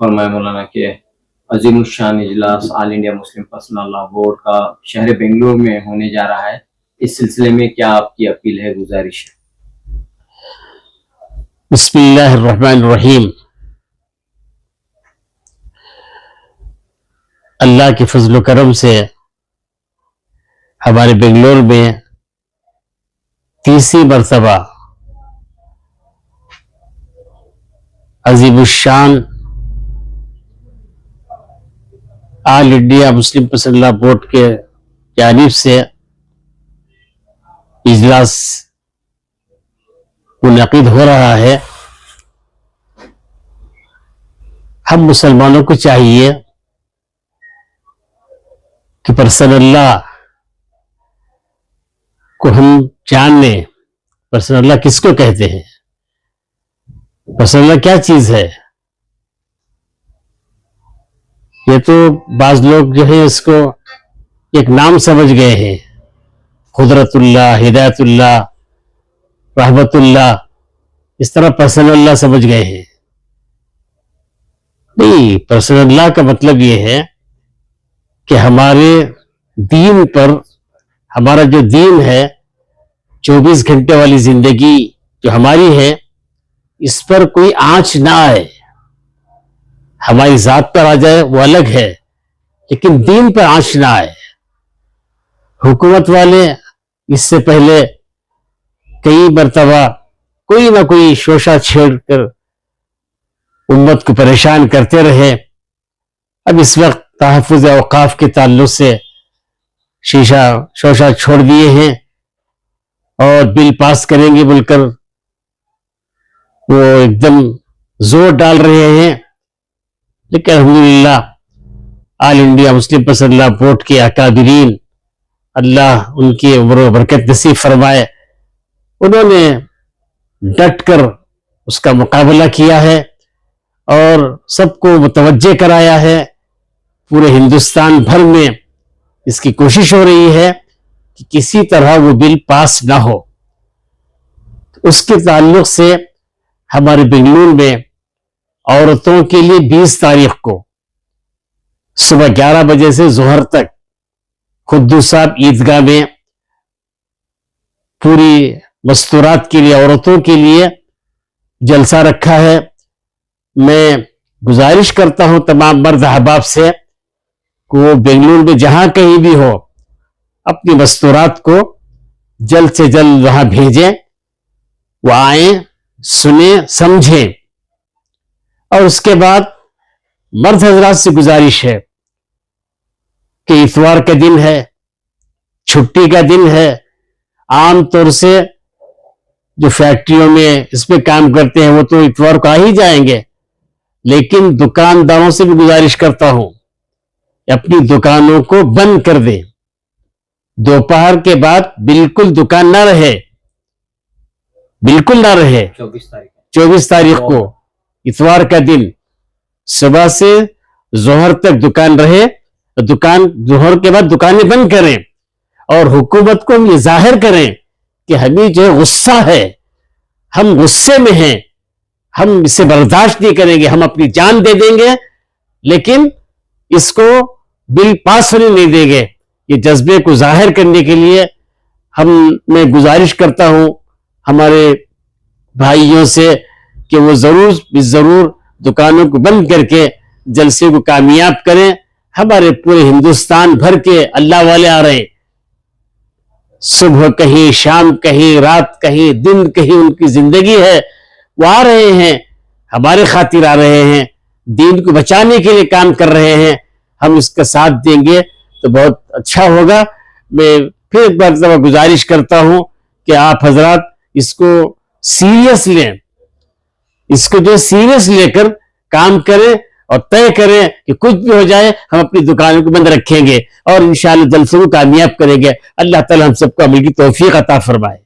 फरमाए मौलाना कि अजीम शान इजलास all India Muslim Personal Law board का शहर बेंगलुरु में होने जा रहा है। इस सिलसिले में क्या आपकी अपील है, गुजारिश है? बिस्मिल्लाहिर्रहमानिर्रहीम। अल्लाह के फजल करम से हमारे बेंगलुरु में तीसरी मरतबा अजीमुश्शान All India Muslim Personal Law Board के जानिब से इजलास मुनक़िद हो रहा है। हम मुसलमानों को चाहिए कि पर्सनल लॉ को हम जान लें। पर्सनल लॉ किसको कहते हैं, पर्सनल लॉ क्या चीज है। ये तो बाज लोग जो है इसको एक नाम समझ गए हैं, कुदरतुल्लाह, हिदायतुल्लाह, रहमतुल्लाह, इस तरह पर्सनल लॉ समझ गए हैं। नहीं, पर्सनल लॉ का मतलब ये है कि हमारे दीन पर, हमारा जो दीन है, 24 घंटे वाली जिंदगी जो हमारी है, इस पर कोई आंच ना आए। हमारी जात पर आ जाए वो अलग है, लेकिन दीन पर आंच ना आए। हुकूमत वाले इससे पहले कई मरतबा कोई ना कोई शोशा छेड़कर उम्मत को परेशान करते रहे। अब इस वक्त तहफ़्फ़ुज़ औक़ाफ़ के ताल्लुक से शोशा छोड़ दिए हैं और बिल पास करेंगे बोलकर वो एकदम जोर डाल रहे हैं। लेकिन अल्हम्दुलिल्लाह all India Muslim Personal Law Board के अकाबिरीन, अल्लाह उनकी उम्र व बरकत नसीब फरमाए, उन्होंने डट कर उसका मुकाबला किया है और सबको मुतवज्जे कराया है। पूरे हिंदुस्तान भर में इसकी कोशिश हो रही है कि किसी तरह वो बिल पास ना हो। उसके ताल्लुक से हमारे बेंगलुरु में औरतों के लिए 20 तारीख को सुबह 11 बजे से जोहर तक खुद्दू साहब ईदगाह में पूरी मस्तूरात के लिए, औरतों के लिए जलसा रखा है। मैं गुजारिश करता हूं तमाम मर्द अहबाब से कि वो बेंगलुरु में जहां कहीं भी हो, अपनी मस्तूरात को जल्द से जल्द वहां भेजें, वो आए, सुने, समझें। और उसके बाद मर्द हजरात से गुजारिश है कि इतवार का दिन है, छुट्टी का दिन है। आम तौर से जो फैक्ट्रियों में इसमें काम करते हैं वो तो इतवार को आ ही जाएंगे, लेकिन दुकानदारों से भी गुजारिश करता हूं अपनी दुकानों को बंद कर दें। दोपहर के बाद बिल्कुल दुकान ना रहे, बिल्कुल ना रहे। 24 तारीख को इतवार का दिन सुबह से जोहर तक दुकान रहे। दुकान जोहर के बाद दुकानें बंद करें और हुकूमत को हम ये जाहिर करें कि हमें जो गुस्सा है, हम गुस्से में हैं, हम इसे बर्दाश्त नहीं करेंगे, हम अपनी जान दे देंगे, लेकिन इसको बिल पास होने नहीं देंगे। ये जज्बे को जाहिर करने के लिए मैं गुजारिश करता हूं हमारे भाइयों से कि वो जरूर दुकानों को बंद करके जलसे को कामयाब करें। हमारे पूरे हिंदुस्तान भर के अल्लाह वाले आ रहे हैं, सुबह कहीं, शाम कहीं, रात कहीं, दिन कहीं उनकी जिंदगी है, वो आ रहे हैं, हमारे खातिर आ रहे हैं, दीन को बचाने के लिए काम कर रहे हैं। हम इसका साथ देंगे तो बहुत अच्छा होगा। मैं फिर एक बार गुजारिश करता हूं कि आप हजरात इसको सीरियस लें, इसको जो सीरियस लेकर काम करें और तय करें कि कुछ भी हो जाए हम अपनी दुकानों को बंद रखेंगे और इंशाअल्लाह जल्द से कामयाब करेंगे। अल्लाह ताला हम सबको अमल की तौफीक अता फरमाए।